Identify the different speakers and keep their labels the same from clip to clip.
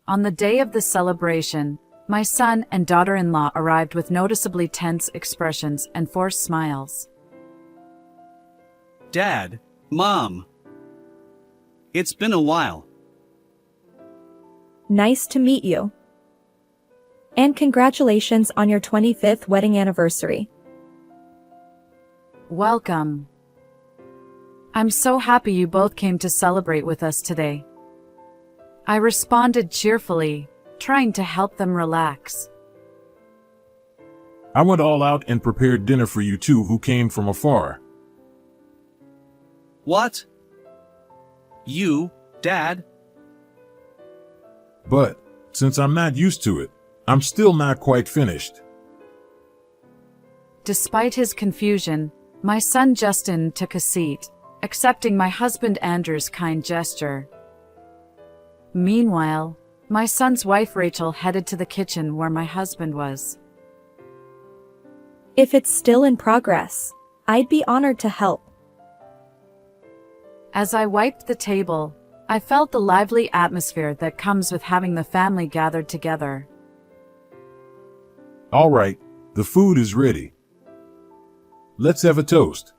Speaker 1: On the day of the celebration, my son and daughter-in-law arrived with noticeably tense expressions and forced smiles.
Speaker 2: Dad, Mom. It's been a while.
Speaker 3: Nice to meet you. And congratulations on your 25th wedding anniversary.
Speaker 1: Welcome. I'm so happy you both came to celebrate with us today. I responded cheerfully, trying to help them relax.
Speaker 4: I went all out and prepared dinner for you two who came from afar.
Speaker 2: What? You, Dad?
Speaker 4: But, since I'm not used to it, I'm still not quite finished.
Speaker 1: Despite his confusion, my son Justin took a seat, accepting my husband Andrew's kind gesture. Meanwhile, my son's wife Rachel headed to the kitchen where my husband was.
Speaker 3: If it's still in progress, I'd be honored to help.
Speaker 1: As I wiped the table, I felt the lively atmosphere that comes with having the family gathered together.
Speaker 4: All right, the food is ready. Let's have a toast.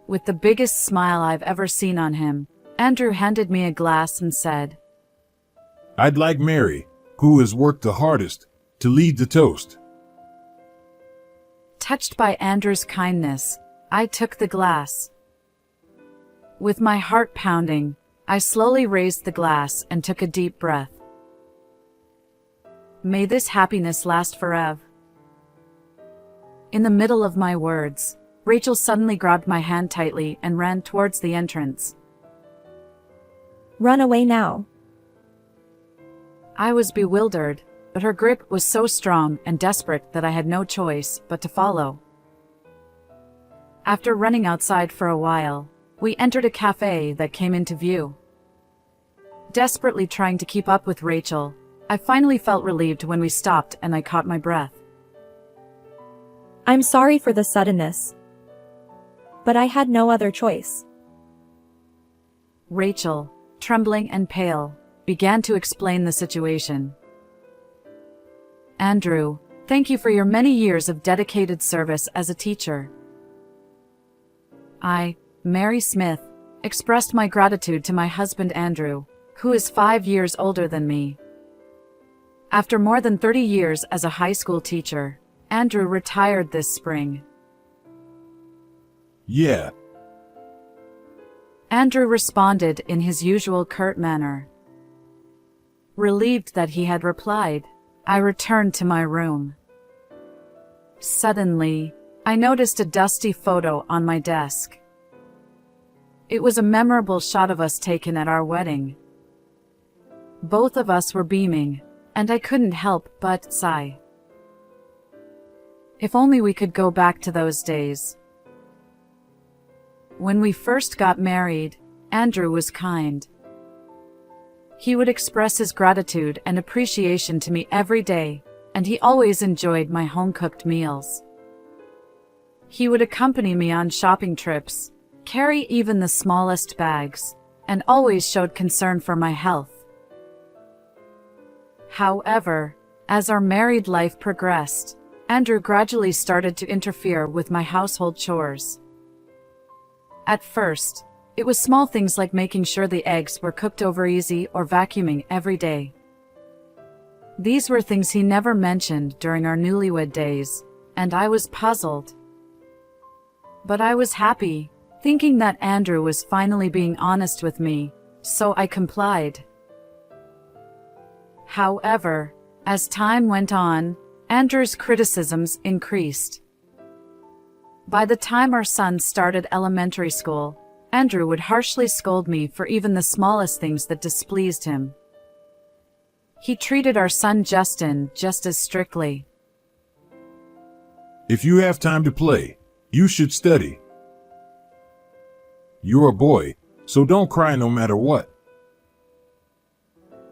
Speaker 1: With the biggest smile I've ever seen on him, Andrew handed me a glass and said,
Speaker 4: I'd like Mary, who has worked the hardest, to lead the toast.
Speaker 1: Touched by Andrew's kindness, I took the glass. With my heart pounding, I slowly raised the glass and took a deep breath. May this happiness last forever. In the middle of my words, Rachel suddenly grabbed my hand tightly and ran towards the entrance.
Speaker 3: Run away now.
Speaker 1: I was bewildered, but her grip was so strong and desperate that I had no choice but to follow. After running outside for a while, we entered a cafe that came into view. Desperately trying to keep up with Rachel, I finally felt relieved when we stopped and I caught my breath.
Speaker 3: I'm sorry for the suddenness, but I had no other choice.
Speaker 1: Rachel, trembling and pale, began to explain the situation. Andrew, thank you for your many years of dedicated service as a teacher. I, Mary Smith, expressed my gratitude to my husband Andrew, who is 5 years older than me. After more than 30 years as a high school teacher, Andrew retired this spring.
Speaker 4: Yeah.
Speaker 1: Andrew responded in his usual curt manner. Relieved that he had replied, I returned to my room. Suddenly, I noticed a dusty photo on my desk. It was a memorable shot of us taken at our wedding. Both of us were beaming, and I couldn't help but sigh. If only we could go back to those days. When we first got married, Andrew was kind. He would express his gratitude and appreciation to me every day, and he always enjoyed my home-cooked meals. He would accompany me on shopping trips, carry even the smallest bags, and always showed concern for my health. However, as our married life progressed, Andrew gradually started to interfere with my household chores. At first, it was small things like making sure the eggs were cooked over easy or vacuuming every day. These were things he never mentioned during our newlywed days, and I was puzzled. But I was happy, thinking that Andrew was finally being honest with me, so I complied. However, as time went on, Andrew's criticisms increased. By the time our son started elementary school, Andrew would harshly scold me for even the smallest things that displeased him. He treated our son Justin just as strictly.
Speaker 4: If you have time to play, you should study. You're a boy, so don't cry no matter what.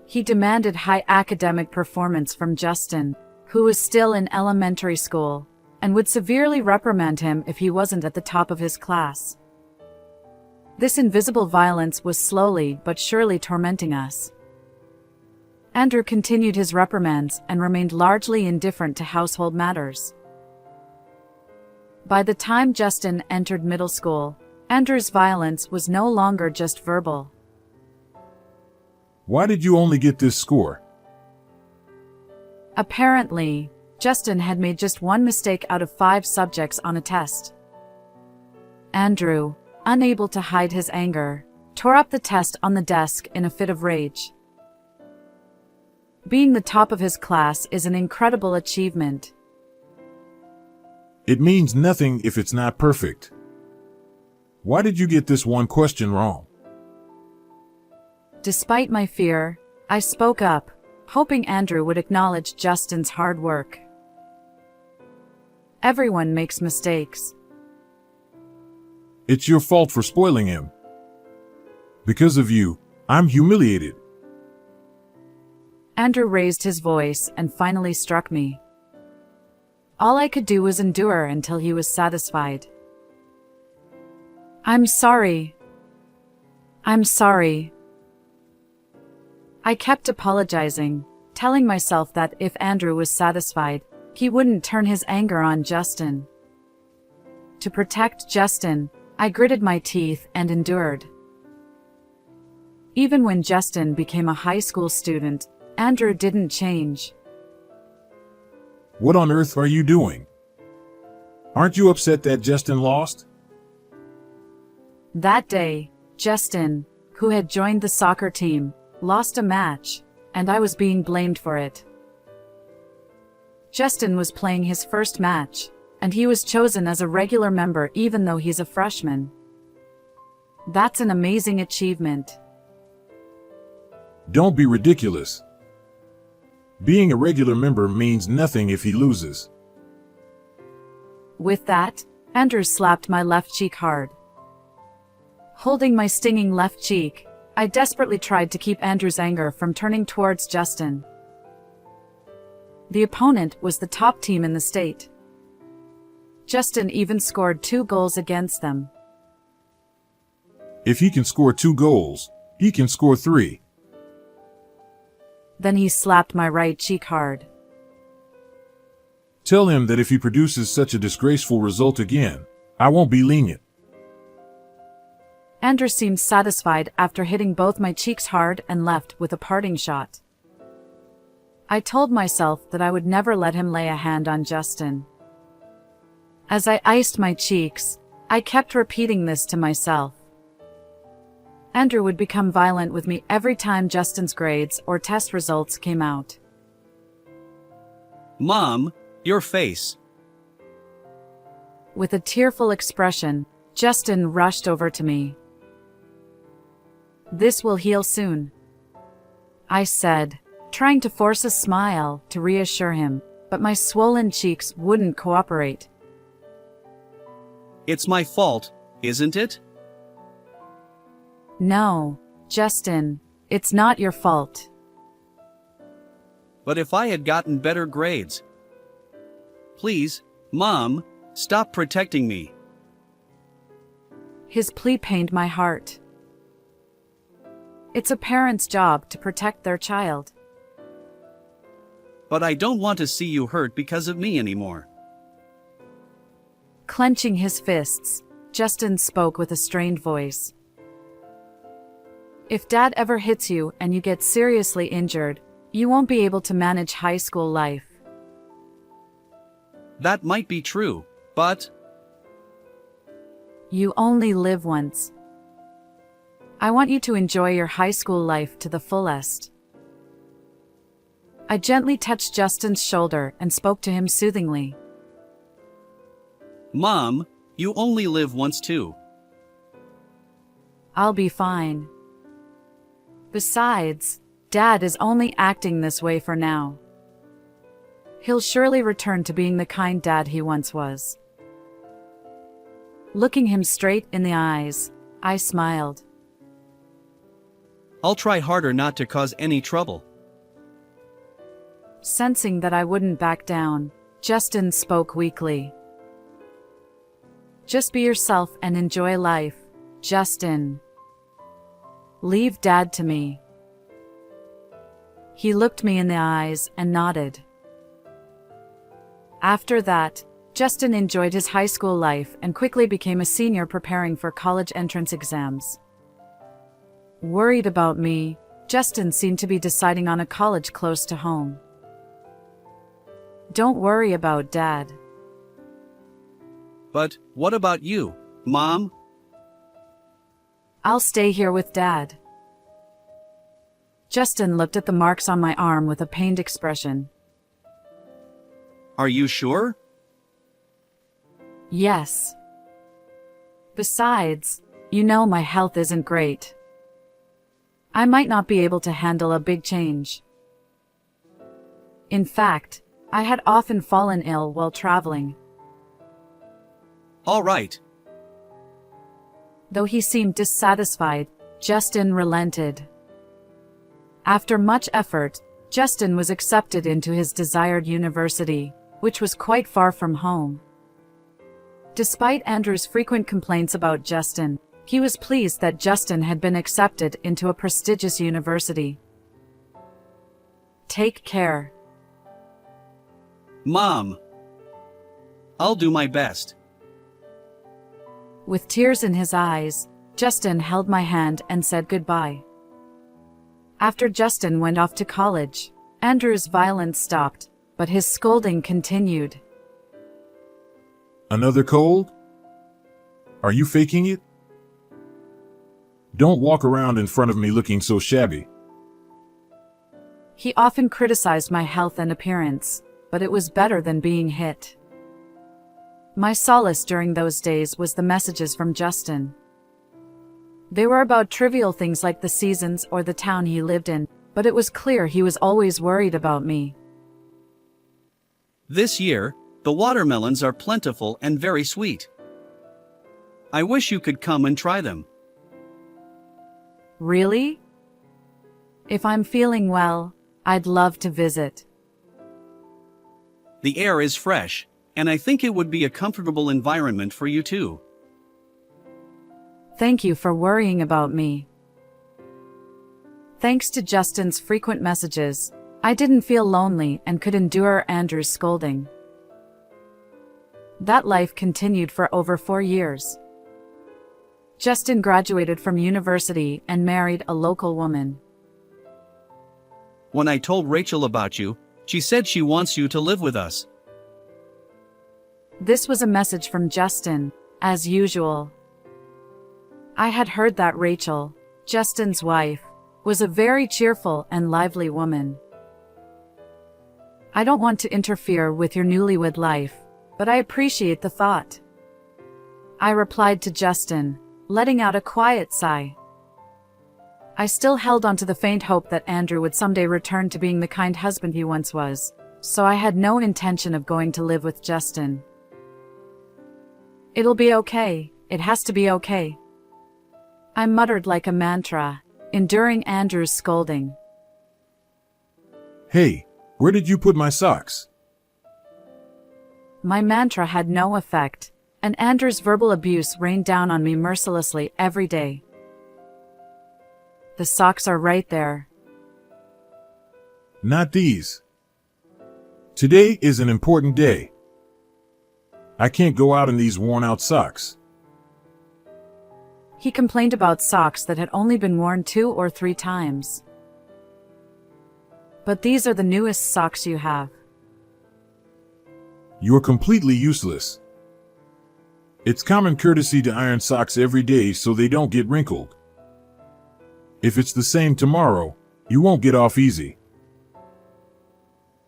Speaker 1: He demanded high academic performance from Justin, who was still in elementary school, and would severely reprimand him if he wasn't at the top of his class. This invisible violence was slowly but surely tormenting us. Andrew continued his reprimands and remained largely indifferent to household matters. By the time Justin entered middle school, Andrew's violence was no longer just verbal.
Speaker 4: Why did you only get this score?
Speaker 1: Apparently, Justin had made just one mistake out of 5 subjects on a test. Andrew, unable to hide his anger, tore up the test on the desk in a fit of rage. Being the top of his class is an incredible achievement.
Speaker 4: It means nothing if it's not perfect. Why did you get this one question wrong?
Speaker 1: Despite my fear, I spoke up, hoping Andrew would acknowledge Justin's hard work. Everyone makes mistakes.
Speaker 4: It's your fault for spoiling him. Because of you, I'm humiliated.
Speaker 1: Andrew raised his voice and finally struck me. All I could do was endure until he was satisfied. I'm sorry. I'm sorry. I kept apologizing, telling myself that if Andrew was satisfied, he wouldn't turn his anger on Justin. To protect Justin, I gritted my teeth and endured. Even when Justin became a high school student, Andrew didn't change.
Speaker 4: What on earth are you doing? Aren't you upset that Justin lost?
Speaker 1: That day, Justin, who had joined the soccer team, lost a match, and I was being blamed for it. Justin was playing his first match, and he was chosen as a regular member even though he's a freshman. That's an amazing achievement.
Speaker 4: Don't be ridiculous. Being a regular member means nothing if he loses.
Speaker 1: With that, Andrew slapped my left cheek hard. Holding my stinging left cheek, I desperately tried to keep Andrew's anger from turning towards Justin. The opponent was the top team in the state. Justin even scored 2 goals against them.
Speaker 4: If he can score 2 goals, he can score 3.
Speaker 1: Then he slapped my right cheek hard.
Speaker 4: Tell him that if he produces such a disgraceful result again, I won't be lenient.
Speaker 1: Andrew seemed satisfied after hitting both my cheeks hard and left with a parting shot. I told myself that I would never let him lay a hand on Justin. As I iced my cheeks, I kept repeating this to myself. Andrew would become violent with me every time Justin's grades or test results came out.
Speaker 2: Mom, your face.
Speaker 1: With a tearful expression, Justin rushed over to me. "This will heal soon," I said, trying to force a smile to reassure him, but my swollen cheeks wouldn't cooperate.
Speaker 2: It's my fault, isn't it?
Speaker 1: No, Justin, it's not your fault.
Speaker 2: But if I had gotten better grades. Please, Mom, stop protecting me.
Speaker 1: His plea pained my heart. It's a parent's job to protect their child.
Speaker 2: But I don't want to see you hurt because of me anymore.
Speaker 1: Clenching his fists, Justin spoke with a strained voice. If Dad ever hits you and you get seriously injured, you won't be able to manage high school life.
Speaker 2: That might be true, but
Speaker 1: You only live once. I want you to enjoy your high school life to the fullest. I gently touched Justin's shoulder and spoke to him soothingly.
Speaker 2: Mom, you only live once too.
Speaker 1: I'll be fine. Besides, Dad is only acting this way for now. He'll surely return to being the kind dad he once was. Looking him straight in the eyes, I smiled.
Speaker 2: I'll try harder not to cause any trouble.
Speaker 1: Sensing that I wouldn't back down, Justin spoke weakly. Just be yourself and enjoy life, Justin. Leave Dad to me. He looked me in the eyes and nodded. After that, Justin enjoyed his high school life and quickly became a senior preparing for college entrance exams. Worried about me, Justin seemed to be deciding on a college close to home. Don't worry about Dad.
Speaker 2: But what about you, Mom?
Speaker 1: I'll stay here with Dad. Justin looked at the marks on my arm with a pained expression.
Speaker 2: Are you sure?
Speaker 1: Yes. Besides, you know my health isn't great. I might not be able to handle a big change. In fact, I had often fallen ill while traveling.
Speaker 2: All right.
Speaker 1: Though he seemed dissatisfied, Justin relented. After much effort, Justin was accepted into his desired university, which was quite far from home. Despite Andrew's frequent complaints about Justin, he was pleased that Justin had been accepted into a prestigious university. Take care.
Speaker 2: Mom. I'll do my best.
Speaker 1: With tears in his eyes, Justin held my hand and said goodbye. After Justin went off to college, Andrew's violence stopped, but his scolding continued.
Speaker 4: Another cold? Are you faking it? Don't walk around in front of me looking so shabby.
Speaker 1: He often criticized my health and appearance, but it was better than being hit. My solace during those days was the messages from Justin. They were about trivial things like the seasons or the town he lived in, but it was clear he was always worried about me.
Speaker 2: This year, the watermelons are plentiful and very sweet. I wish you could come and try them.
Speaker 1: Really? If I'm feeling well, I'd love to visit.
Speaker 2: The air is fresh, and I think it would be a comfortable environment for you too.
Speaker 1: Thank you for worrying about me. Thanks to Justin's frequent messages, I didn't feel lonely and could endure Andrew's scolding. That life continued for over 4 years. Justin graduated from university and married a local woman.
Speaker 2: When I told Rachel about you, she said she wants you to live with us.
Speaker 1: This was a message from Justin, as usual. I had heard that Rachel, Justin's wife, was a very cheerful and lively woman. I don't want to interfere with your newlywed life, but I appreciate the thought. I replied to Justin, letting out a quiet sigh. I still held on to the faint hope that Andrew would someday return to being the kind husband he once was, so I had no intention of going to live with Justin. It'll be okay, it has to be okay. I muttered like a mantra, enduring Andrew's scolding.
Speaker 4: Hey, where did you put my socks?
Speaker 1: My mantra had no effect, and Andrew's verbal abuse rained down on me mercilessly every day. The socks are right there.
Speaker 4: Not these. Today is an important day. I can't go out in these worn-out socks.
Speaker 1: He complained about socks that had only been worn 2 or 3 times. But these are the newest socks you have.
Speaker 4: You're completely useless. It's common courtesy to iron socks every day so they don't get wrinkled. If it's the same tomorrow, you won't get off easy.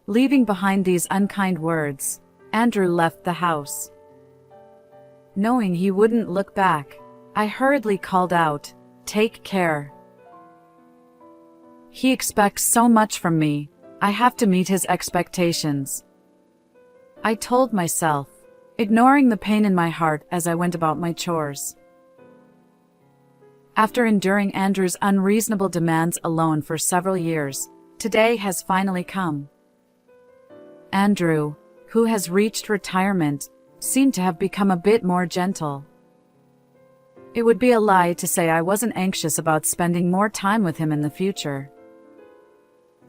Speaker 1: Leaving behind these unkind words, Andrew left the house. Knowing he wouldn't look back, I hurriedly called out, "Take care." He expects so much from me, I have to meet his expectations. I told myself, ignoring the pain in my heart as I went about my chores. After enduring Andrew's unreasonable demands alone for several years, today has finally come. Andrew, who has reached retirement, seemed to have become a bit more gentle. It would be a lie to say I wasn't anxious about spending more time with him in the future.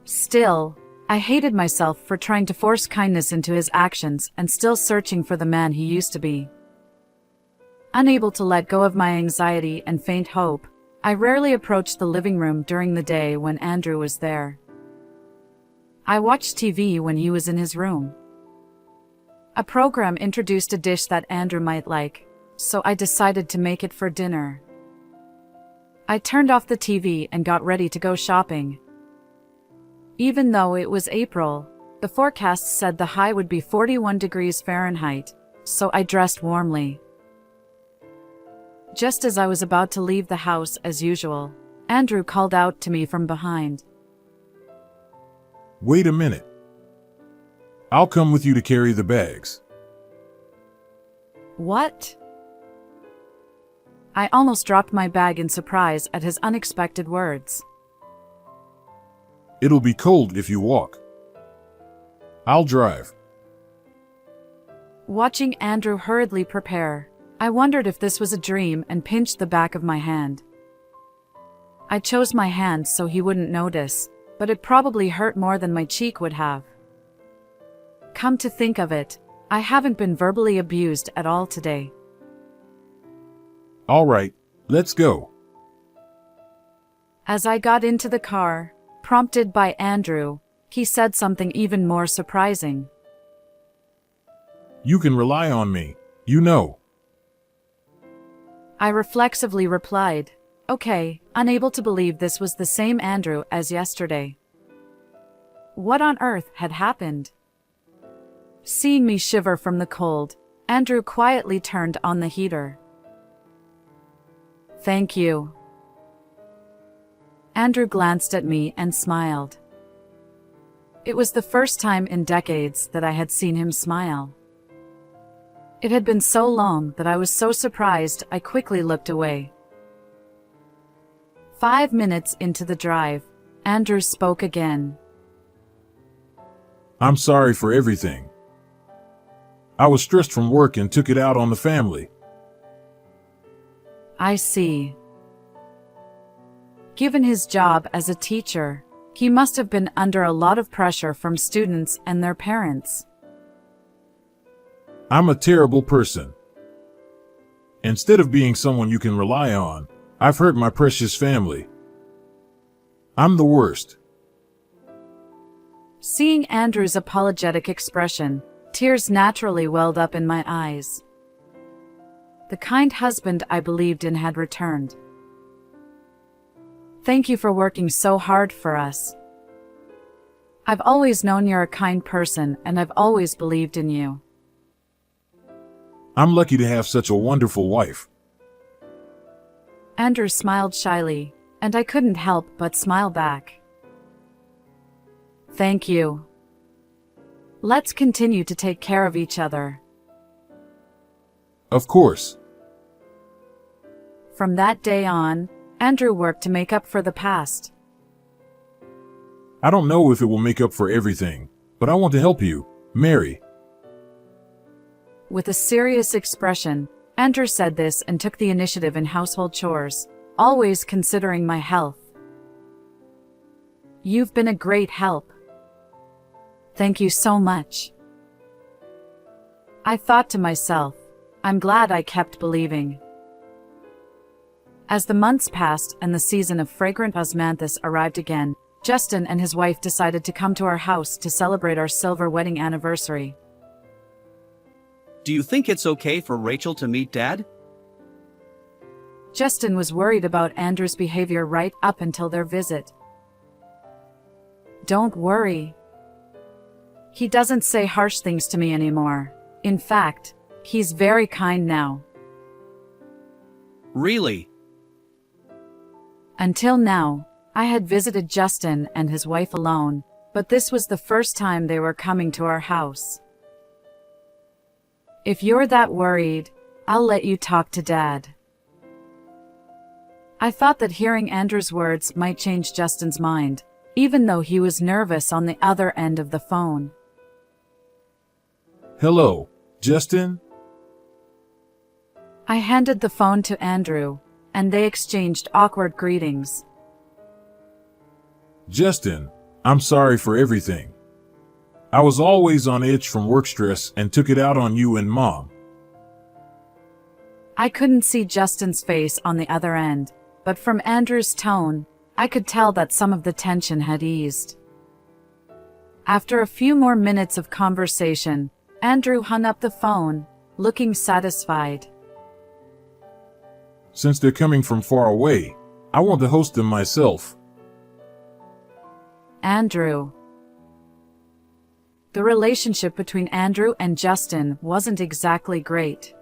Speaker 1: Still, I hated myself for trying to force kindness into his actions and still searching for the man he used to be. Unable to let go of my anxiety and faint hope, I rarely approached the living room during the day when Andrew was there. I watched TV when he was in his room. A program introduced a dish that Andrew might like, so I decided to make it for dinner. I turned off the TV and got ready to go shopping. Even though it was April, the forecast said the high would be 41 degrees Fahrenheit, so I dressed warmly. Just as I was about to leave the house as usual, Andrew called out to me from behind.
Speaker 4: Wait a minute. I'll come with you to carry the bags.
Speaker 1: What? I almost dropped my bag in surprise at his unexpected words.
Speaker 4: It'll be cold if you walk. I'll drive.
Speaker 1: Watching Andrew hurriedly prepare, I wondered if this was a dream and pinched the back of my hand. I chose my hand so he wouldn't notice, but it probably hurt more than my cheek would have. Come to think of it, I haven't been verbally abused at all today.
Speaker 4: All right, let's go.
Speaker 1: As I got into the car, prompted by Andrew, he said something even more surprising.
Speaker 4: You can rely on me, you know.
Speaker 1: I reflexively replied, okay, unable to believe this was the same Andrew as yesterday. What on earth had happened? Seeing me shiver from the cold, Andrew quietly turned on the heater. Thank you. Andrew glanced at me and smiled. It was the first time in decades that I had seen him smile. It had been so long that I was so surprised I quickly looked away. 5 minutes into the drive, Andrew spoke again.
Speaker 4: I'm sorry for everything. I was stressed from work and took it out on the family.
Speaker 1: I see. Given his job as a teacher, he must have been under a lot of pressure from students and their parents.
Speaker 4: I'm a terrible person. Instead of being someone you can rely on, I've hurt my precious family. I'm the worst.
Speaker 1: Seeing Andrew's apologetic expression, tears naturally welled up in my eyes. The kind husband I believed in had returned. Thank you for working so hard for us. I've always known you're a kind person and I've always believed in you.
Speaker 4: I'm lucky to have such a wonderful wife.
Speaker 1: Andrew smiled shyly, and I couldn't help but smile back. Thank you. Let's continue to take care of each other.
Speaker 4: Of course.
Speaker 1: From that day on, Andrew worked to make up for the past.
Speaker 4: I don't know if it will make up for everything, but I want to help you, Mary.
Speaker 1: With a serious expression, Andrew said this and took the initiative in household chores, always considering my health. You've been a great help. Thank you so much. I thought to myself, I'm glad I kept believing. As the months passed and the season of fragrant osmanthus arrived again, Justin and his wife decided to come to our house to celebrate our silver wedding anniversary.
Speaker 2: Do you think it's okay for Rachel to meet Dad?
Speaker 1: Justin was worried about Andrew's behavior right up until their visit. Don't worry. He doesn't say harsh things to me anymore. In fact, he's very kind now.
Speaker 2: Really?
Speaker 1: Until now, I had visited Justin and his wife alone, but this was the first time they were coming to our house. If you're that worried, I'll let you talk to Dad. I thought that hearing Andrew's words might change Justin's mind, even though he was nervous on the other end of the phone.
Speaker 4: Hello, Justin?
Speaker 1: I handed the phone to Andrew, and they exchanged awkward greetings.
Speaker 4: Justin, I'm sorry for everything. I was always on edge from work stress and took it out on you and Mom.
Speaker 1: I couldn't see Justin's face on the other end, but from Andrew's tone, I could tell that some of the tension had eased. After a few more minutes of conversation, Andrew hung up the phone, looking satisfied.
Speaker 4: Since they're coming from far away, I want to host them myself.
Speaker 1: Andrew. The relationship between Andrew and Justin wasn't exactly great.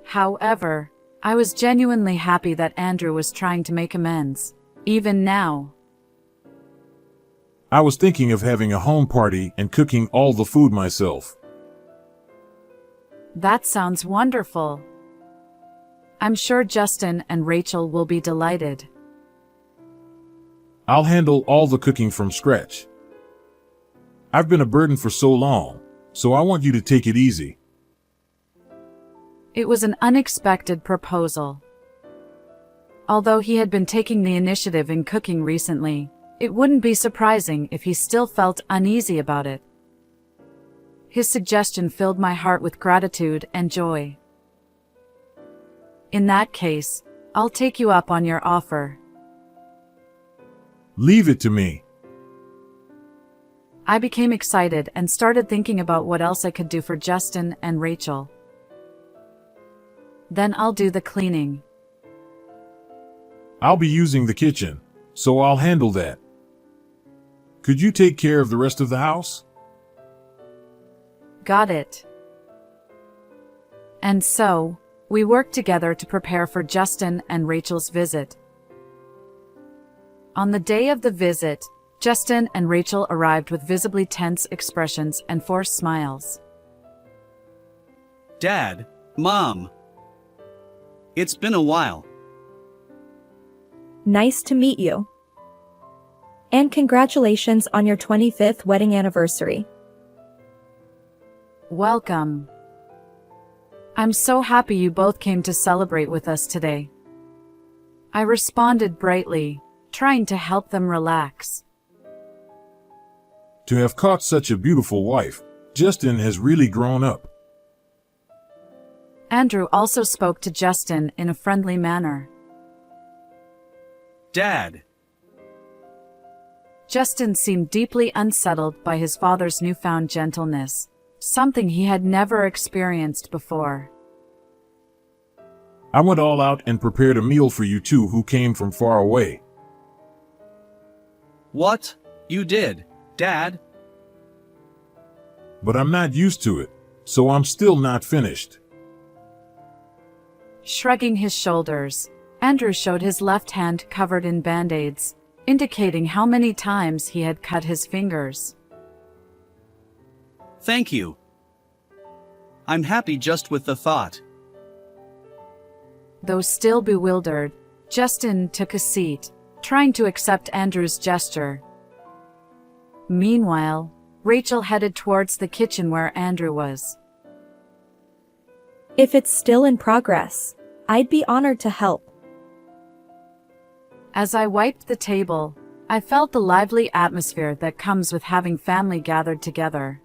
Speaker 1: However, I was genuinely happy that Andrew was trying to make amends, even now.
Speaker 4: I was thinking of having a home party and cooking all the food myself.
Speaker 1: That sounds wonderful. I'm sure Justin and Rachel will be delighted.
Speaker 4: I'll handle all the cooking from scratch. I've been a burden for so long, so I want you to take it easy.
Speaker 1: It was an unexpected proposal. Although he had been taking the initiative in cooking recently, it wouldn't be surprising if he still felt uneasy about it. His suggestion filled my heart with gratitude and joy. In that case, I'll take you up on your offer.
Speaker 4: Leave it to me.
Speaker 1: I became excited and started thinking about what else I could do for Justin and Rachel. Then I'll do the cleaning.
Speaker 4: I'll be using the kitchen, so I'll handle that. Could you take care of the rest of the house?
Speaker 1: Got it. And so, we worked together to prepare for Justin and Rachel's visit. On the day of the visit, Justin and Rachel arrived with visibly tense expressions and forced smiles.
Speaker 2: Dad, Mom. It's been a while.
Speaker 3: Nice to meet you. And congratulations on your 25th wedding anniversary.
Speaker 1: Welcome. I'm so happy you both came to celebrate with us today. I responded brightly, trying to help them relax.
Speaker 4: To have caught such a beautiful wife, Justin has really grown up.
Speaker 1: Andrew also spoke to Justin in a friendly manner.
Speaker 2: Dad.
Speaker 1: Justin seemed deeply unsettled by his father's newfound gentleness, something he had never experienced before.
Speaker 4: I went all out and prepared a meal for you two who came from far away.
Speaker 2: What? You did, Dad?
Speaker 4: But I'm not used to it, so I'm still not finished.
Speaker 1: Shrugging his shoulders, Andrew showed his left hand covered in band-aids, indicating how many times he had cut his fingers.
Speaker 2: Thank you. I'm happy just with the thought.
Speaker 1: Though still bewildered, Justin took a seat, trying to accept Andrew's gesture. Meanwhile, Rachel headed towards the kitchen where Andrew was.
Speaker 3: If it's still in progress, I'd be honored to help.
Speaker 1: As I wiped the table, I felt the lively atmosphere that comes with having family gathered together.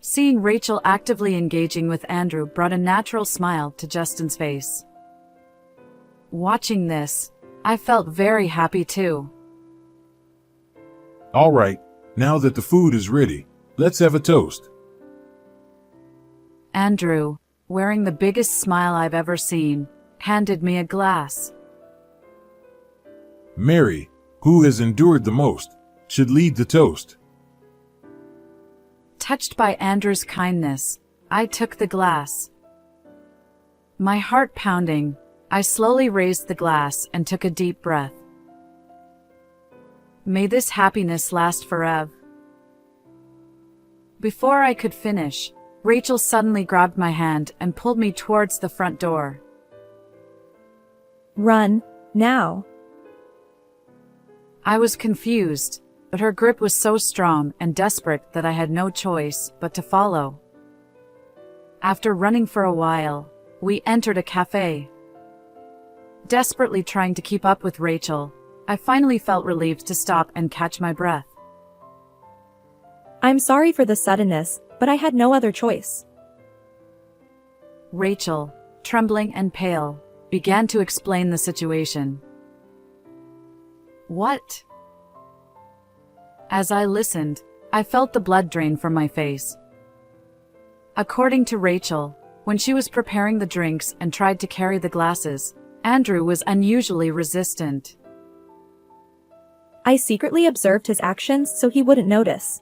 Speaker 1: Seeing Rachel actively engaging with Andrew brought a natural smile to Justin's face. Watching this, I felt very happy too.
Speaker 4: All right, now that the food is ready, let's have a toast.
Speaker 1: Andrew, wearing the biggest smile I've ever seen, handed me a glass.
Speaker 4: Mary, who has endured the most, should lead the toast.
Speaker 1: Touched by Andrew's kindness, I took the glass. My heart pounding, I slowly raised the glass and took a deep breath. May this happiness last forever. Before I could finish, Rachel suddenly grabbed my hand and pulled me towards the front door.
Speaker 3: Run, now.
Speaker 1: I was confused, but her grip was so strong and desperate that I had no choice but to follow. After running for a while, we entered a cafe. Desperately trying to keep up with Rachel, I finally felt relieved to stop and catch my breath.
Speaker 3: I'm sorry for the suddenness, but I had no other choice.
Speaker 1: Rachel, trembling and pale, began to explain the situation. What? As I listened, I felt the blood drain from my face. According to Rachel, when she was preparing the drinks and tried to carry the glasses, Andrew was unusually resistant.
Speaker 3: I secretly observed his actions so he wouldn't notice.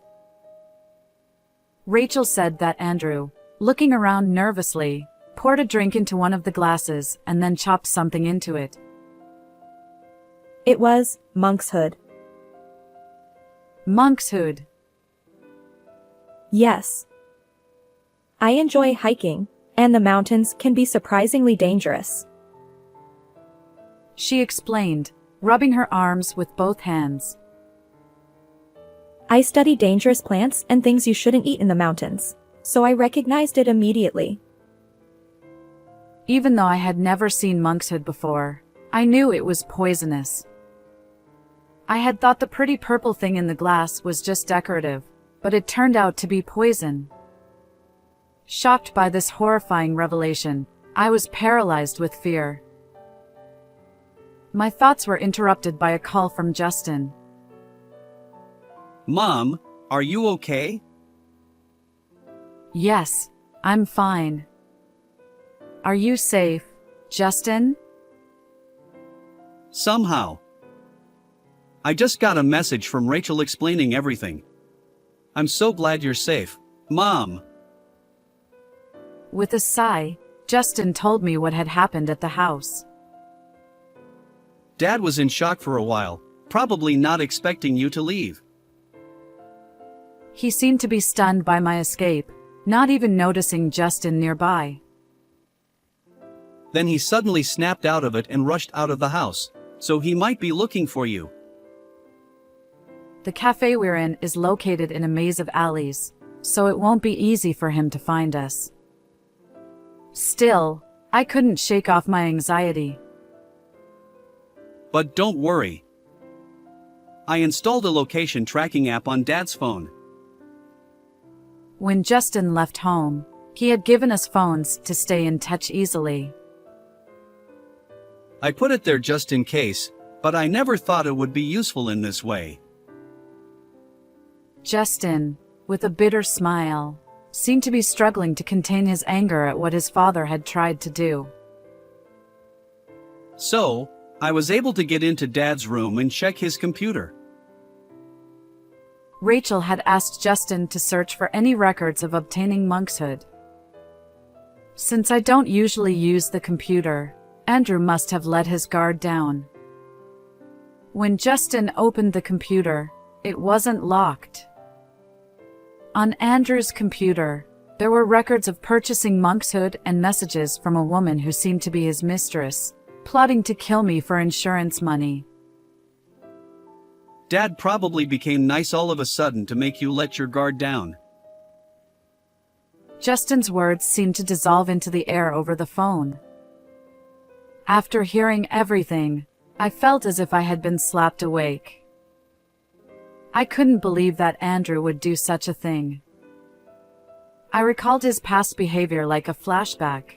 Speaker 1: Rachel said that Andrew, looking around nervously, poured a drink into one of the glasses and then chopped something into it.
Speaker 3: It was monkshood.
Speaker 1: Monkshood.
Speaker 3: Yes. I enjoy hiking, and the mountains can be surprisingly dangerous.
Speaker 1: She explained, rubbing her arms with both hands.
Speaker 3: I study dangerous plants and things you shouldn't eat in the mountains, so I recognized it immediately.
Speaker 1: Even though I had never seen monkshood before, I knew it was poisonous. I had thought the pretty purple thing in the glass was just decorative, but it turned out to be poison. Shocked by this horrifying revelation, I was paralyzed with fear. My thoughts were interrupted by a call from Justin.
Speaker 2: Mom, are you okay?
Speaker 1: Yes, I'm fine. Are you safe, Justin?
Speaker 2: Somehow. I just got a message from Rachel explaining everything. I'm so glad you're safe, Mom.
Speaker 1: With a sigh, Justin told me what had happened at the house.
Speaker 2: Dad was in shock for a while, probably not expecting you to leave.
Speaker 1: He seemed to be stunned by my escape, not even noticing Justin nearby.
Speaker 2: Then he suddenly snapped out of it and rushed out of the house, so he might be looking for you.
Speaker 1: The cafe we're in is located in a maze of alleys, so it won't be easy for him to find us. Still, I couldn't shake off my anxiety.
Speaker 2: But don't worry. I installed a location tracking app on Dad's phone.
Speaker 1: When Justin left home, he had given us phones to stay in touch easily.
Speaker 2: I put it there just in case, but I never thought it would be useful in this way.
Speaker 1: Justin, with a bitter smile, seemed to be struggling to contain his anger at what his father had tried to do.
Speaker 2: So, I was able to get into Dad's room and check his computer.
Speaker 1: Rachel had asked Justin to search for any records of obtaining monkshood. Since I don't usually use the computer, Andrew must have let his guard down. When Justin opened the computer, it wasn't locked. On Andrew's computer, there were records of purchasing monkshood and messages from a woman who seemed to be his mistress, plotting to kill me for insurance money.
Speaker 2: Dad probably became nice all of a sudden to make you let your guard down.
Speaker 1: Justin's words seemed to dissolve into the air over the phone. After hearing everything, I felt as if I had been slapped awake. I couldn't believe that Andrew would do such a thing. I recalled his past behavior like a flashback.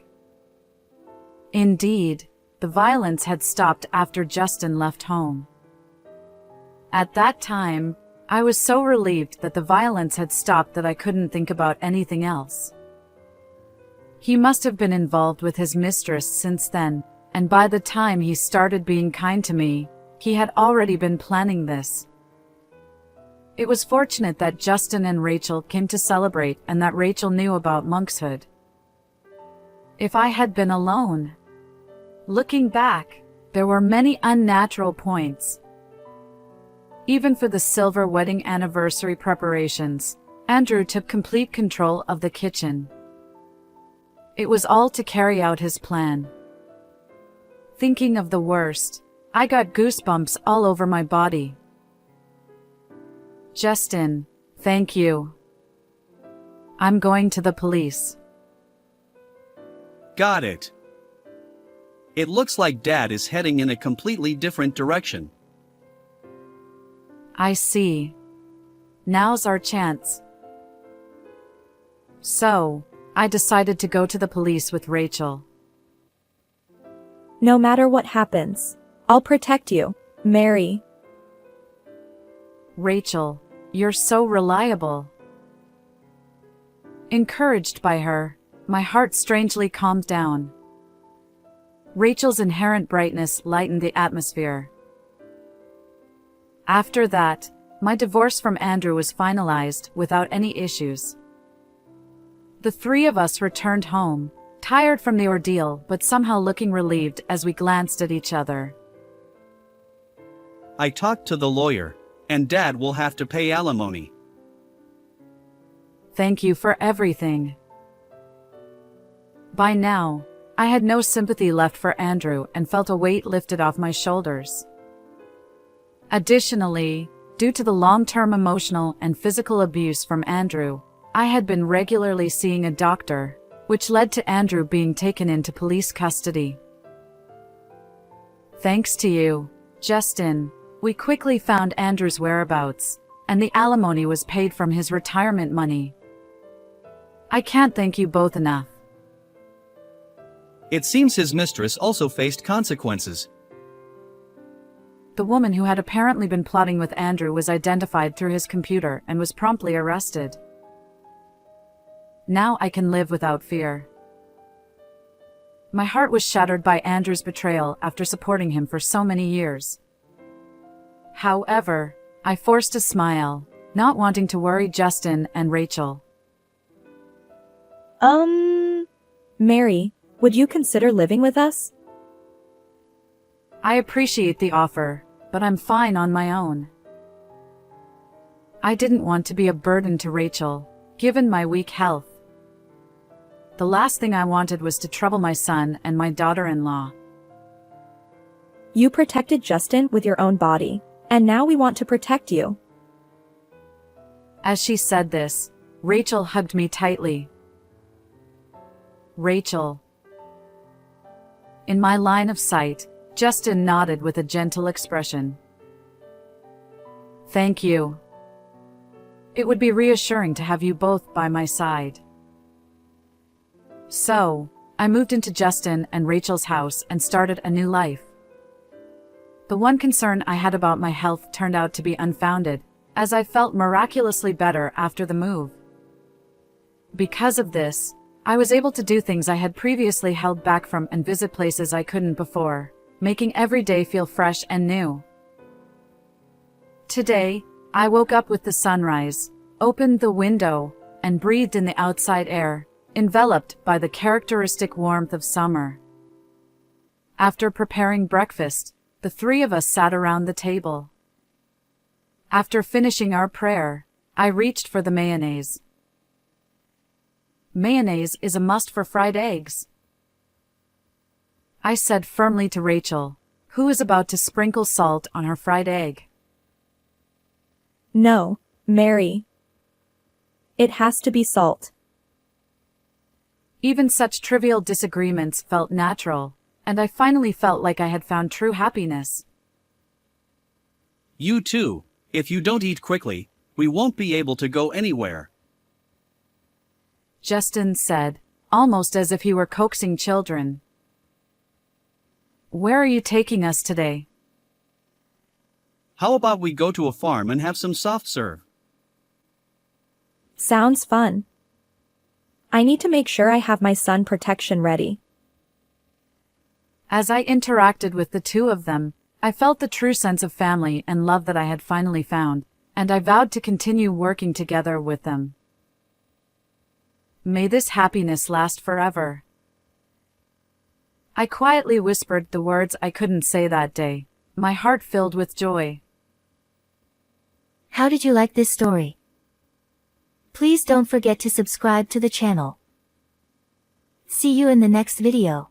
Speaker 1: Indeed, the violence had stopped after Justin left home. At that time, I was so relieved that the violence had stopped that I couldn't think about anything else. He must have been involved with his mistress since then, and by the time he started being kind to me, he had already been planning this. It was fortunate that Justin and Rachel came to celebrate and that Rachel knew about monkshood. If I had been alone. Looking back, there were many unnatural points. Even for the silver wedding anniversary preparations, Andrew took complete control of the kitchen. It was all to carry out his plan. Thinking of the worst, I got goosebumps all over my body. Justin, thank you. I'm going to the police.
Speaker 2: Got it. It looks like Dad is heading in a completely different direction.
Speaker 1: I see. Now's our chance. So, I decided to go to the police with Rachel.
Speaker 3: No matter what happens, I'll protect you, Mary.
Speaker 1: Rachel, you're so reliable. Encouraged by her, my heart strangely calmed down. Rachel's inherent brightness lightened the atmosphere. After that, my divorce from Andrew was finalized without any issues. The three of us returned home, tired from the ordeal but somehow looking relieved as we glanced at each other.
Speaker 2: I talked to the lawyer, and Dad will have to pay alimony.
Speaker 1: Thank you for everything. By now, I had no sympathy left for Andrew and felt a weight lifted off my shoulders. Additionally, due to the long-term emotional and physical abuse from Andrew, I had been regularly seeing a doctor, which led to Andrew being taken into police custody. Thanks to you, Justin, we quickly found Andrew's whereabouts, and the alimony was paid from his retirement money. I can't thank you both enough.
Speaker 2: It seems his mistress also faced consequences.
Speaker 1: The woman who had apparently been plotting with Andrew was identified through his computer and was promptly arrested. Now I can live without fear. My heart was shattered by Andrew's betrayal after supporting him for so many years. However, I forced a smile, not wanting to worry Justin and Rachel.
Speaker 3: Mary, would you consider living with us?
Speaker 1: I appreciate the offer, but I'm fine on my own. I didn't want to be a burden to Rachel, given my weak health. The last thing I wanted was to trouble my son and my daughter-in-law.
Speaker 3: You protected Justin with your own body, and now we want to protect you.
Speaker 1: As she said this, Rachel hugged me tightly. Rachel. In my line of sight, Justin nodded with a gentle expression. Thank you. It would be reassuring to have you both by my side. So, I moved into Justin and Rachel's house and started a new life. The one concern I had about my health turned out to be unfounded, as I felt miraculously better after the move. Because of this, I was able to do things I had previously held back from and visit places I couldn't before, making every day feel fresh and new. Today, I woke up with the sunrise, opened the window, and breathed in the outside air, enveloped by the characteristic warmth of summer. After preparing breakfast, the three of us sat around the table. After finishing our prayer, I reached for the mayonnaise. Mayonnaise is a must for fried eggs, I said firmly to Rachel, who was about to sprinkle salt on her fried egg.
Speaker 3: No, Mary. It has to be salt.
Speaker 1: Even such trivial disagreements felt natural, and I finally felt like I had found true happiness.
Speaker 2: You too. If you don't eat quickly, we won't be able to go anywhere.
Speaker 1: Justin said, almost as if he were coaxing children. Where are you taking us today?
Speaker 2: How about we go to a farm and have some soft serve?
Speaker 3: Sounds fun. I need to make sure I have my sun protection ready.
Speaker 1: As I interacted with the two of them, I felt the true sense of family and love that I had finally found, and I vowed to continue working together with them. May this happiness last forever. I quietly whispered the words I couldn't say that day, my heart filled with joy.
Speaker 5: How did you like this story? Please don't forget to subscribe to the channel. See you in the next video.